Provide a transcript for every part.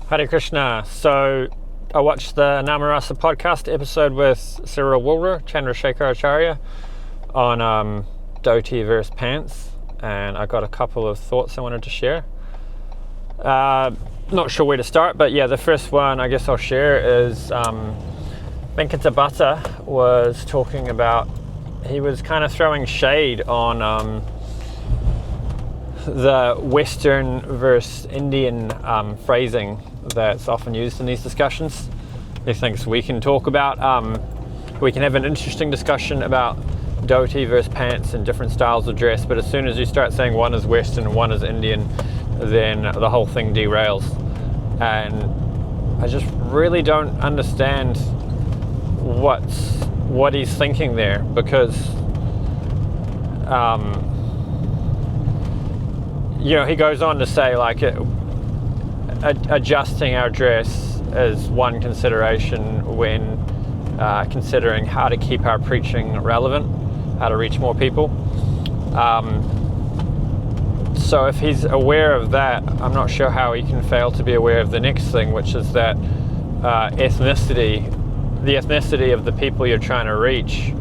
Hare Krishna. So I watched the Namarasa podcast episode with Cyril Wilder, Chandrashekacharya, on Dhoti versus pants, and I got a couple of thoughts I wanted to share. Not sure where to start, but yeah, the first one I guess I'll share is Venkata Bhatta was talking about, he was kind of throwing shade on the Western versus Indian phrasing that's often used in these discussions. He thinks we can talk about, we can have an interesting discussion about dhoti versus pants and different styles of dress, but as soon as you start saying one is Western and one is Indian, then the whole thing derails. And I just really don't understand what he's thinking there, because he goes on to say, like, adjusting our dress is one consideration when considering how to keep our preaching relevant, how to reach more people. So if he's aware of that, I'm not sure how he can fail to be aware of the next thing, which is that the ethnicity of the people you're trying to reach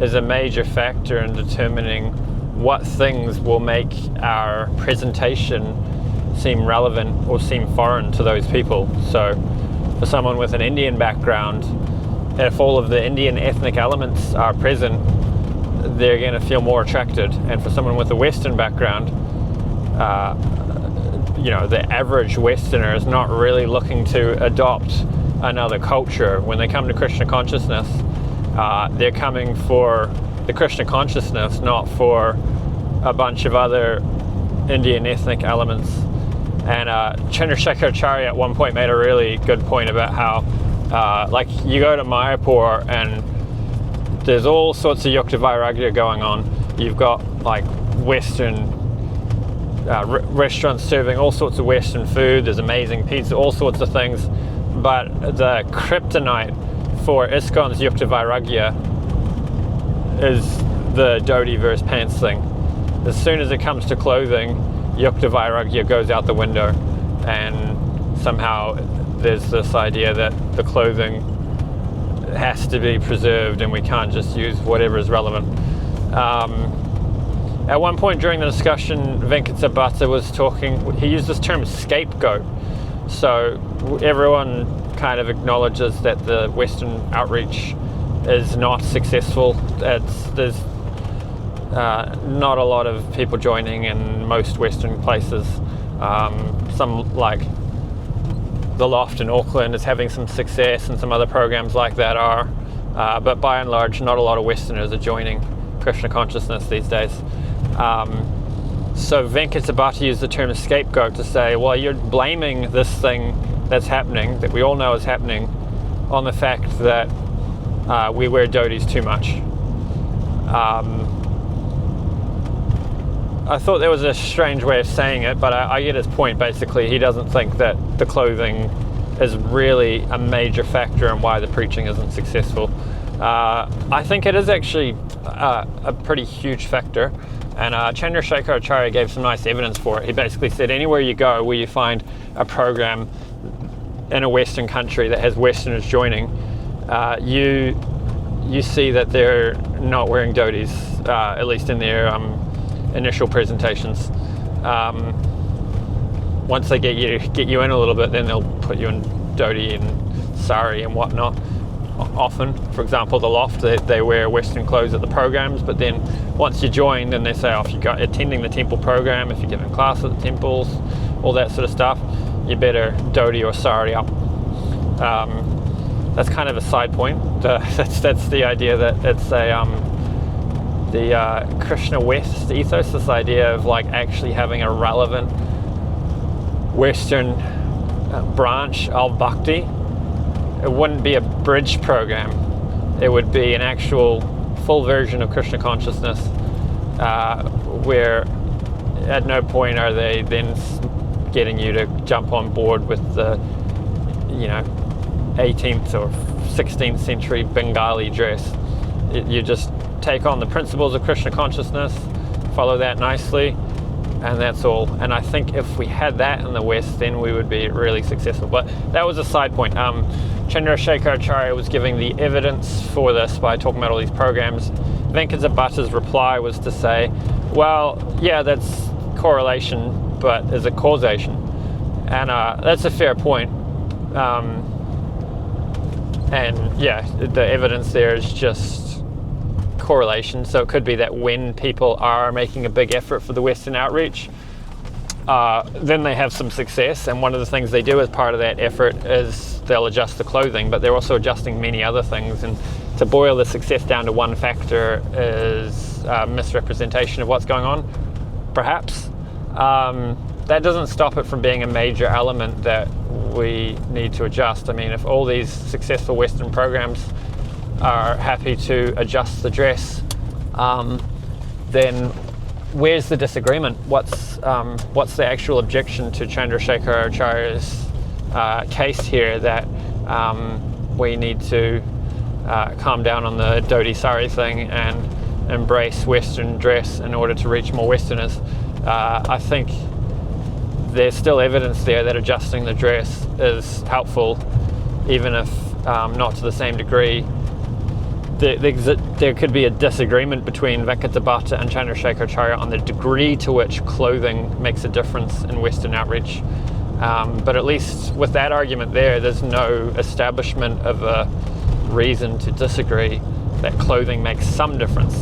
is a major factor in determining what things will make our presentation seem relevant or seem foreign to those people. So for someone with an Indian background, if all of the Indian ethnic elements are present, they're going to feel more attracted. And for someone with a Western background, the average Westerner is not really looking to adopt another culture. When they come to Krishna consciousness, they're coming for the Krishna consciousness, not for a bunch of other Indian ethnic elements. And Chandrashekacharya at one point made a really good point about how, you go to Mayapur and there's all sorts of Yukta Vairagya going on. You've got like Western restaurants serving all sorts of Western food. There's amazing pizza, all sorts of things. But the kryptonite for ISKCON's Yukta Vairagya is the dhoti versus pants thing. As soon as it comes to clothing, Yukta Vairagya goes out the window, and somehow there's this idea that the clothing has to be preserved and we can't just use whatever is relevant. At one point during the discussion, Venkata Bhatta was talking, he used this term scapegoat. So everyone kind of acknowledges that the Western outreach is not successful. There's not a lot of people joining in most Western places. Some, like the Loft in Auckland, is having some success, and some other programs like that are. But by and large, not a lot of Westerners are joining Krishna consciousness these days. So Venkata Bhatta used the term scapegoat to say, well, you're blaming this thing that's happening, that we all know is happening, on the fact that we wear dhotis too much. I thought there was a strange way of saying it, but I get his point. Basically, he doesn't think that the clothing is really a major factor in why the preaching isn't successful. I think it is actually a pretty huge factor, and Chandrashekacharya gave some nice evidence for it. He basically said anywhere you go where you find a program in a Western country that has Westerners joining, you see that they're not wearing dhotis, at least in their initial presentations. Once they get you in a little bit, then they'll put you in dhoti and sari and whatnot. Often, for example, the Loft, they wear Western clothes at the programs, but then once you join, then they say, if you're attending the temple program, if you're giving class at the temples, all that sort of stuff, you better dhoti or sari up. That's kind of a side point. That's the idea that it's the Krishna West ethos, this idea of like actually having a relevant Western branch of bhakti. It wouldn't be a bridge program. It would be an actual full version of Krishna consciousness, where at no point are they then getting you to jump on board with the 18th or 16th century Bengali dress. You just take on the principles of Krishna consciousness, follow that nicely, and that's all. And I think if we had that in the West, then we would be really successful. But that was a side point. Chandrashekacharya was giving the evidence for this by talking about all these programs. Venkata Bhatta's reply was to say, well, yeah, that's correlation, but is it causation? And that's a fair point. And yeah, the evidence there is just correlation. So it could be that when people are making a big effort for the Western outreach, then they have some success. And one of the things they do as part of that effort is they'll adjust the clothing, but they're also adjusting many other things. And to boil the success down to one factor is misrepresentation of what's going on, perhaps. That doesn't stop it from being a major element that we need to adjust. I mean, if all these successful Western programs are happy to adjust the dress, then where's the disagreement? What's the actual objection to Chandrashekacharya's case here that we need to calm down on the Dhoti sari thing and embrace Western dress in order to reach more Westerners? I think there's still evidence there that adjusting the dress is helpful, even if not to the same degree. There could be a disagreement between Venkata Bhatta and Chandrashekacharya on the degree to which clothing makes a difference in Western outreach. But at least with that argument there's no establishment of a reason to disagree that clothing makes some difference.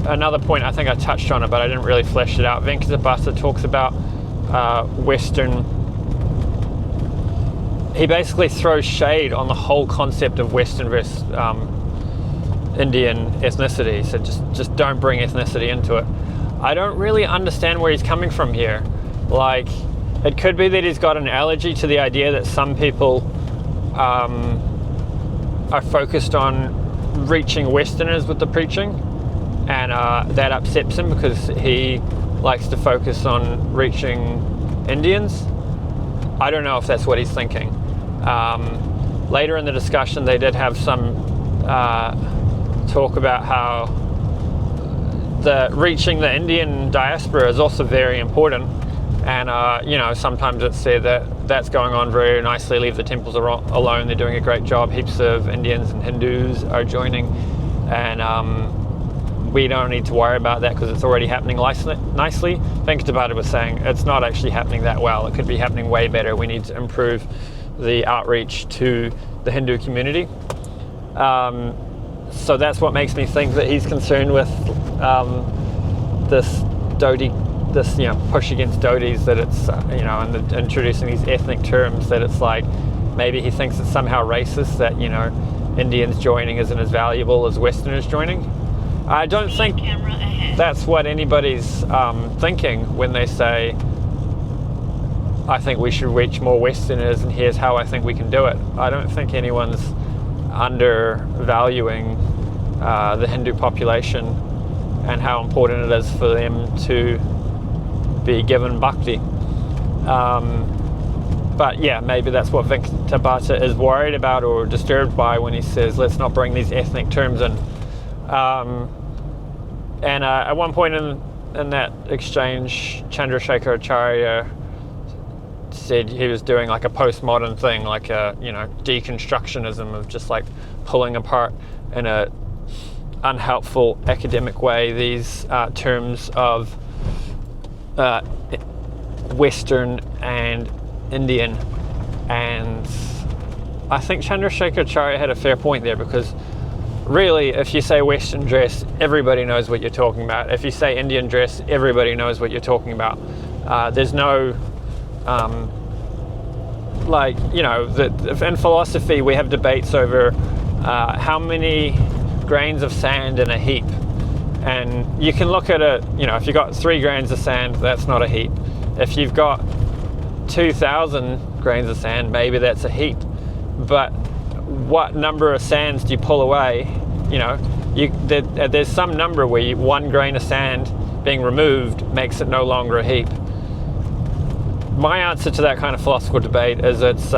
Another point, I think I touched on it, but I didn't really flesh it out. Venkata Bhatta talks about Western. He basically throws shade on the whole concept of Western versus Indian ethnicity. So just don't bring ethnicity into it. I don't really understand where he's coming from here. Like, it could be that he's got an allergy to the idea that some people are focused on reaching Westerners with the preaching. And that upsets him because he likes to focus on reaching Indians. I don't know if that's what he's thinking. Later in the discussion, they did have some talk about how reaching the Indian diaspora is also very important. And sometimes it's said that that's going on very nicely. Leave the temples alone. They're doing a great job. Heaps of Indians and Hindus are joining, and we don't need to worry about that because it's already happening nicely. Venkata Bhatta was saying it's not actually happening that well. It could be happening way better. We need to improve the outreach to the Hindu community. So that's what makes me think that he's concerned with this Dhoti, this push against Dhotis, that it's and introducing these ethnic terms, that it's like maybe he thinks it's somehow racist that Indians joining isn't as valuable as Westerners joining. I don't think that's what anybody's thinking when they say, I think we should reach more Westerners and here's how I think we can do it. I don't think anyone's undervaluing the Hindu population and how important it is for them to be given bhakti. But yeah, maybe that's what Venkata Bhatta is worried about or disturbed by when he says, let's not bring these ethnic terms in. And at one point in that exchange, Chandrashekacharya said he was doing like a postmodern thing, like a deconstructionism of just like pulling apart in a unhelpful academic way these terms of Western and Indian. And I think Chandrashekacharya had a fair point there, because really, if you say Western dress, everybody knows what you're talking about. If you say Indian dress, everybody knows what you're talking about. There's no, in philosophy, we have debates over how many grains of sand in a heap. And you can look at it, if you've got 3 grains of sand, that's not a heap. If you've got 2,000 grains of sand, maybe that's a heap. But what number of sands do you pull away? There's some number where 1 grain of sand being removed makes it no longer a heap. My answer to that kind of philosophical debate is it's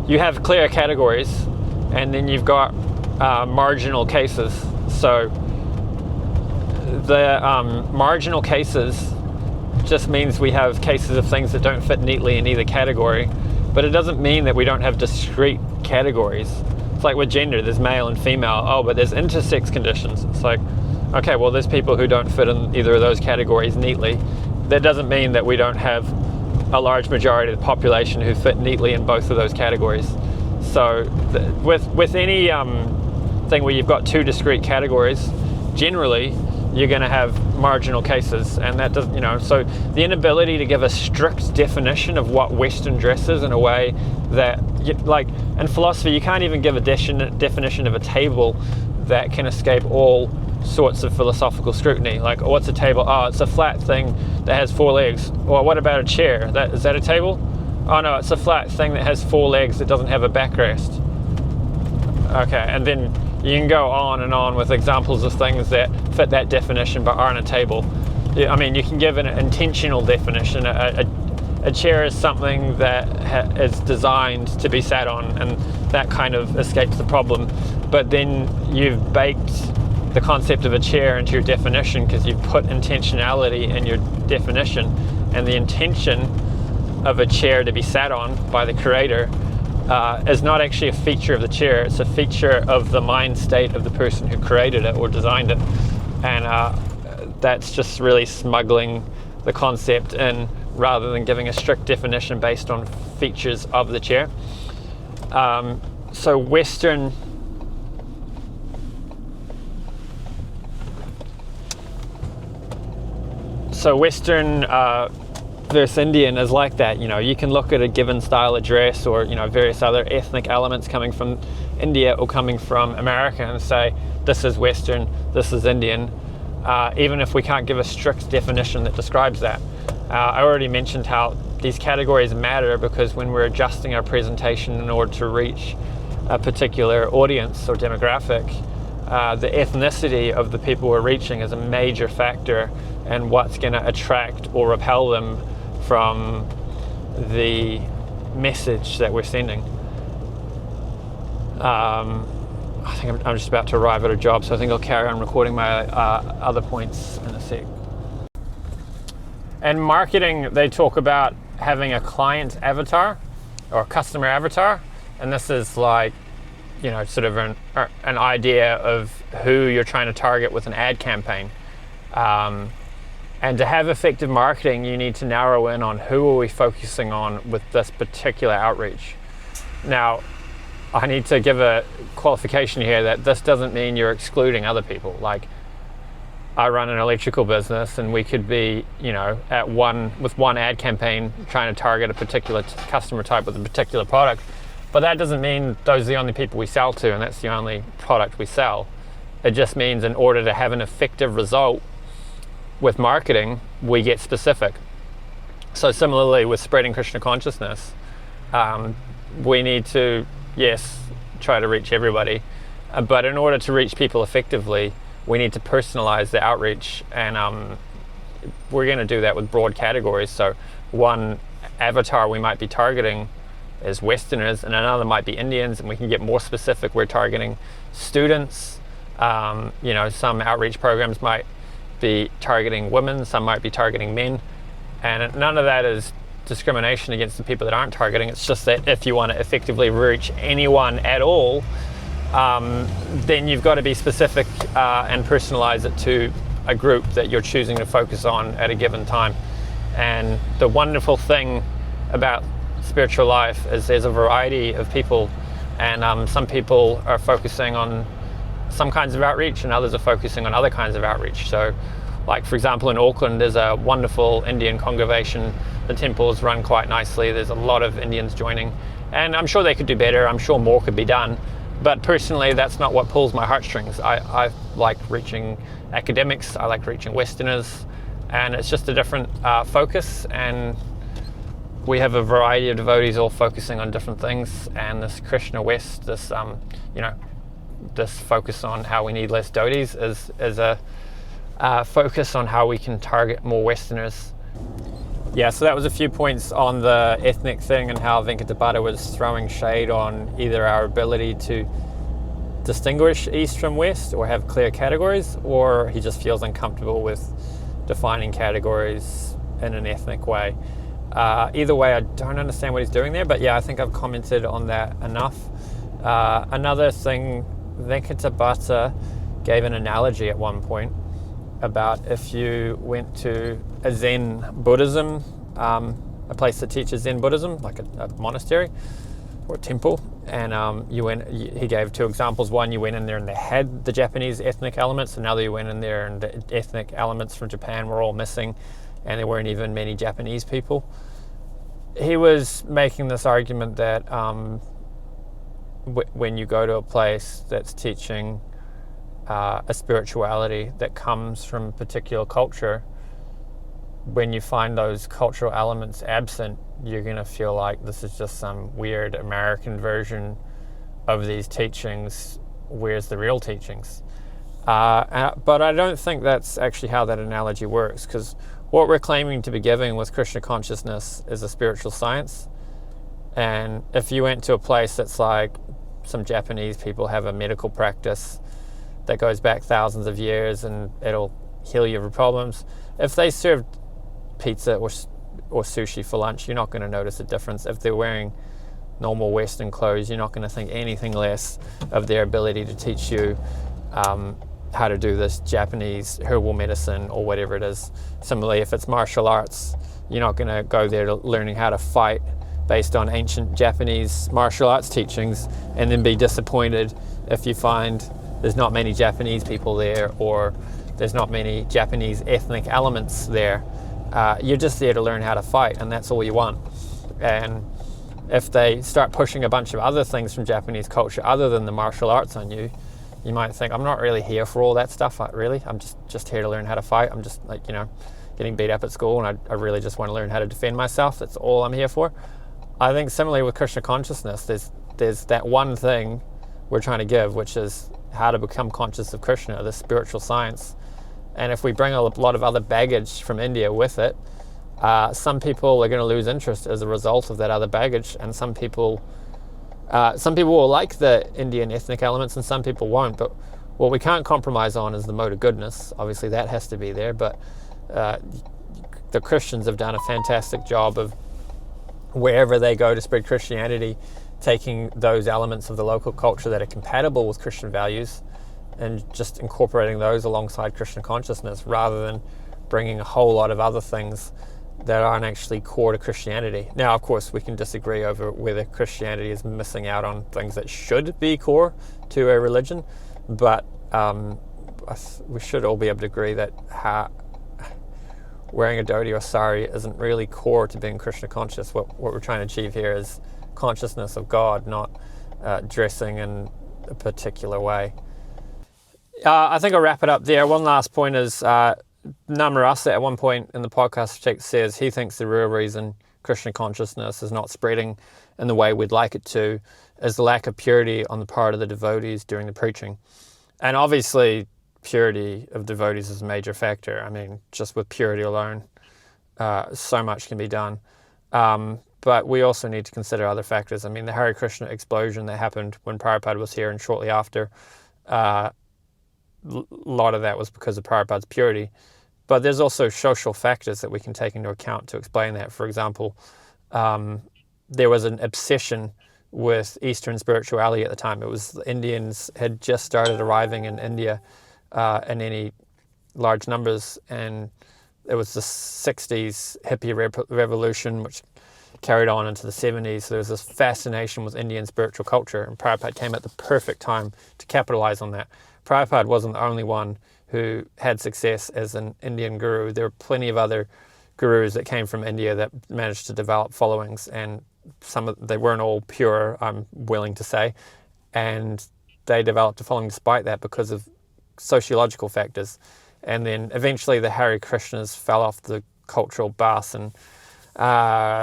you have clear categories, and then you've got marginal cases. So the marginal cases just means we have cases of things that don't fit neatly in either category, but it doesn't mean that we don't have discrete categories. It's like with gender, there's male and female. Oh, but there's intersex conditions. It's like, okay, well, there's people who don't fit in either of those categories neatly. That doesn't mean that we don't have a large majority of the population who fit neatly in both of those categories. So with any thing where you've got two discrete categories, generally you're going to have marginal cases, and that doesn't, so the inability to give a strict definition of what Western dress is in a way that, like in philosophy, you can't even give a definition of a table that can escape all sorts of philosophical scrutiny. Like, what's a table? Oh, it's a flat thing that has 4 legs. Or what about a chair? Is that a table? Oh no, it's a flat thing that has 4 legs that doesn't have a backrest. Okay, and then you can go on and on with examples of things that fit that definition but aren't a table. I mean, you can give an intentional definition. A chair is something that is designed to be sat on, and that kind of escapes the problem. But then you've baked the concept of a chair into your definition because you've put intentionality in your definition, and the intention of a chair to be sat on by the creator is not actually a feature of the chair. It's a feature of the mind state of the person who created it or designed it, and that's just really smuggling the concept in rather than giving a strict definition based on features of the chair. So Western versus Indian is like that. You can look at a given style of dress or various other ethnic elements coming from India or coming from America and say this is Western, this is Indian, even if we can't give a strict definition that describes that. I already mentioned how these categories matter because when we're adjusting our presentation in order to reach a particular audience or demographic, the ethnicity of the people we're reaching is a major factor in what's going to attract or repel them from the message that we're sending. I think I'm just about to arrive at a job, so I think I'll carry on recording my other points in a sec. In marketing, they talk about having a client avatar or a customer avatar, and this is like, sort of an idea of who you're trying to target with an ad campaign. And to have effective marketing, you need to narrow in on who are we focusing on with this particular outreach. Now, I need to give a qualification here that this doesn't mean you're excluding other people. Like, I run an electrical business, and we could be, with one ad campaign trying to target a particular customer type with a particular product. But that doesn't mean those are the only people we sell to, and that's the only product we sell. It just means in order to have an effective result with marketing, we get specific. So similarly with spreading Krishna consciousness, we need to, yes, try to reach everybody, but in order to reach people effectively, we need to personalize the outreach, and we're going to do that with broad categories. So one avatar we might be targeting is Westerners, and another might be Indians, and we can get more specific. We're targeting students. Some outreach programs might be targeting women, some might be targeting men, and none of that is discrimination against the people that aren't targeting. It's just that if you want to effectively reach anyone at all, then you've got to be specific and personalize it to a group that you're choosing to focus on at a given time. And the wonderful thing about spiritual life is there's a variety of people, and some people are focusing on some kinds of outreach and others are focusing on other kinds of outreach. So like, for example, in Auckland, there's a wonderful Indian congregation. The temples run quite nicely. There's a lot of Indians joining, and I'm sure they could do better. I'm sure more could be done. But personally, that's not what pulls my heartstrings. I like reaching academics. I like reaching Westerners, and it's just a different focus. And we have a variety of devotees all focusing on different things. And this Krishna West, this this focus on how we need less devotees is a focus on how we can target more Westerners. Yeah, so that was a few points on the ethnic thing and how Venkata was throwing shade on either our ability to distinguish East from West or have clear categories, or he just feels uncomfortable with defining categories in an ethnic way. Either way, I don't understand what he's doing there, but yeah, I think I've commented on that enough. Another thing, Venkata Bhatta gave an analogy at one point about if you went to a Zen Buddhism, a place that teaches Zen Buddhism, like a monastery or a temple, and he gave two examples. One, you went in there and they had the Japanese ethnic elements. Another, you went in there and the ethnic elements from Japan were all missing, and there weren't even many Japanese people. He was making this argument that when you go to a place that's teaching a spirituality that comes from a particular culture, when you find those cultural elements absent, you're going to feel like this is just some weird American version of these teachings. Where's the real teachings? But I don't think that's actually how that analogy works, because what we're claiming to be giving with Krishna consciousness is a spiritual science. And if you went to a place that's like some Japanese people have a medical practice that goes back thousands of years and it'll heal your problems, if they served pizza or sushi for lunch, you're not going to notice a difference. If they're wearing normal Western clothes, you're not going to think anything less of their ability to teach you how to do this Japanese herbal medicine or whatever it is. Similarly, if it's martial arts, you're not going to go there to learning how to fight based on ancient Japanese martial arts teachings and then be disappointed if you find there's not many Japanese people there or there's not many Japanese ethnic elements there. You're just there to learn how to fight, and that's all you want. And if they start pushing a bunch of other things from Japanese culture other than the martial arts on you, you might think, I'm not really here for all that stuff, really. I'm just here to learn how to fight. I'm just getting beat up at school, and I really just want to learn how to defend myself. That's all I'm here for. I think similarly with Krishna consciousness, there's that one thing we're trying to give, which is how to become conscious of Krishna, the spiritual science. And if we bring a lot of other baggage from India with it, some people are going to lose interest as a result of that other baggage, and some people will like the Indian ethnic elements and some people won't. But what we can't compromise on is the mode of goodness. Obviously that has to be there, but the Christians have done a fantastic job of, wherever they go to spread Christianity, taking those elements of the local culture that are compatible with Christian values and just incorporating those alongside Krishna consciousness, rather than bringing a whole lot of other things that aren't actually core to Christianity. Now, of course, we can disagree over whether Christianity is missing out on things that should be core to a religion, but we should all be able to agree that wearing a dhoti or sari isn't really core to being Krishna conscious. What we're trying to achieve here is consciousness of God, not dressing in a particular way. I think I'll wrap it up there. One last point is Namarasa at one point in the podcast says he thinks the real reason Krishna consciousness is not spreading in the way we'd like it to is the lack of purity on the part of the devotees during the preaching. And obviously purity of devotees is a major factor. I mean, just with purity alone, so much can be done. But we also need to consider other factors. I mean, the Hare Krishna explosion that happened when Prabhupada was here and shortly after, a lot of that was because of Prabhupada's purity. But there's also social factors that we can take into account to explain that. For example, there was an obsession with Eastern spirituality at the time. It was the Indians had just started arriving in India in any large numbers, and it was the 60s hippie revolution, which carried on into the 70s. So there was this fascination with Indian spiritual culture, and Prabhupada came at the perfect time to capitalize on that. Prabhupada wasn't the only one who had success as an Indian guru. There were plenty of other gurus that came from India that managed to develop followings, and they weren't all pure, I'm willing to say, and they developed a following despite that because of sociological factors. And then eventually the Hare Krishnas fell off the cultural bus, and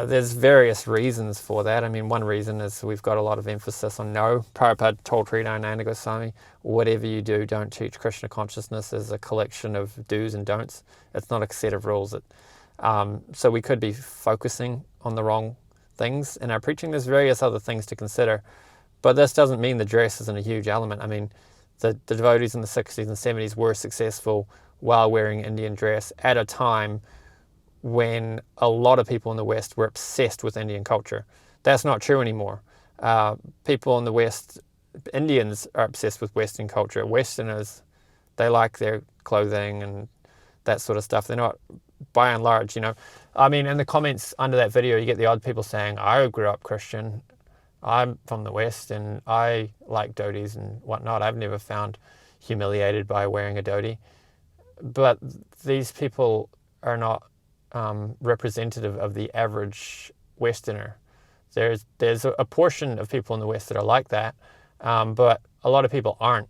there's various reasons for that. I mean, one reason is we've got a lot of emphasis on no. Prabhupada told Sridharananda Goswami, whatever you do, don't teach Krishna consciousness as a collection of do's and don'ts. It's not a set of rules. So we could be focusing on the wrong things in our preaching. There's various other things to consider, But this doesn't mean the dress isn't a huge element. I mean, the devotees in the 60s and 70s were successful while wearing Indian dress at a time when a lot of people in the West were obsessed with Indian culture. That's not true anymore. People in the West, Indians are obsessed with Western culture. Westerners, they like their clothing and that sort of stuff. They're not, by and large, I mean, in the comments under that video, you get the odd people saying, I grew up Christian, I'm from the West and I like dhotis and whatnot. I've never found humiliated by wearing a dhoti. But these people are not representative of the average Westerner. There's a portion of people in the West that are like that, but a lot of people aren't.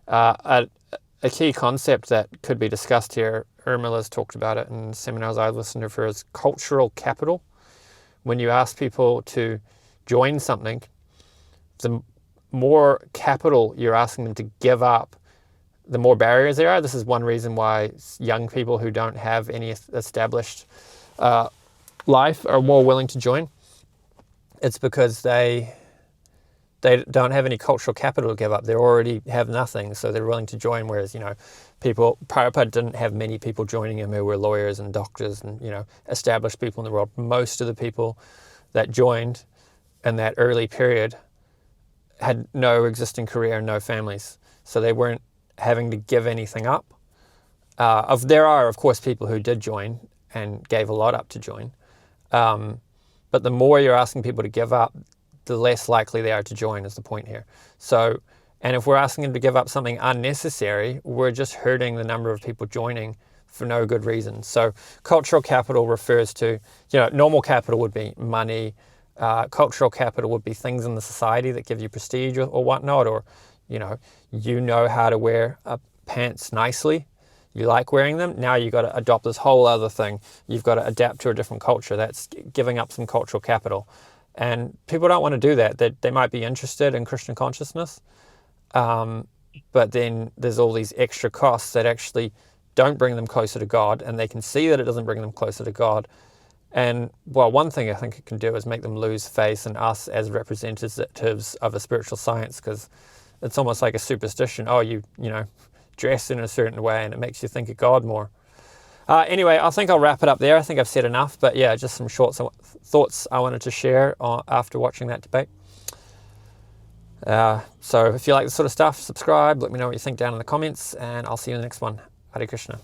A key concept that could be discussed here, Urmila's talked about it in seminars I've listened to for, is cultural capital. When you ask people to join something, the more capital you're asking them to give up, the more barriers there are. This is one reason why young people who don't have any established life are more willing to join. It's because they don't have any cultural capital to give up. They already have nothing, so they're willing to join. Whereas, Prabhupada didn't have many people joining him who were lawyers and doctors and, established people in the world. Most of the people that joined in that early period had no existing career and no families. So they weren't having to give anything up. There are, of course, people who did join and gave a lot up to join. But the more you're asking people to give up, the less likely they are to join, is the point here. So, and if we're asking them to give up something unnecessary, we're just hurting the number of people joining for no good reason. So cultural capital refers to, normal capital would be money. Cultural capital would be things in the society that give you prestige or whatnot, or, you know how to wear pants nicely. You like wearing them. Now you've got to adopt this whole other thing. You've got to adapt to a different culture. That's giving up some cultural capital. And people don't want to do that. They might be interested in Christian consciousness, but then there's all these extra costs that actually don't bring them closer to God, and they can see that it doesn't bring them closer to God. And, well, one thing I think it can do is make them lose faith in us as representatives of a spiritual science, because it's almost like a superstition. Oh, you dress in a certain way, and it makes you think of God more. Anyway, I think I'll wrap it up there. I think I've said enough, but yeah, just some short thoughts I wanted to share after watching that debate. So if you like this sort of stuff, subscribe, let me know what you think down in the comments, and I'll see you in the next one. Hare Krishna.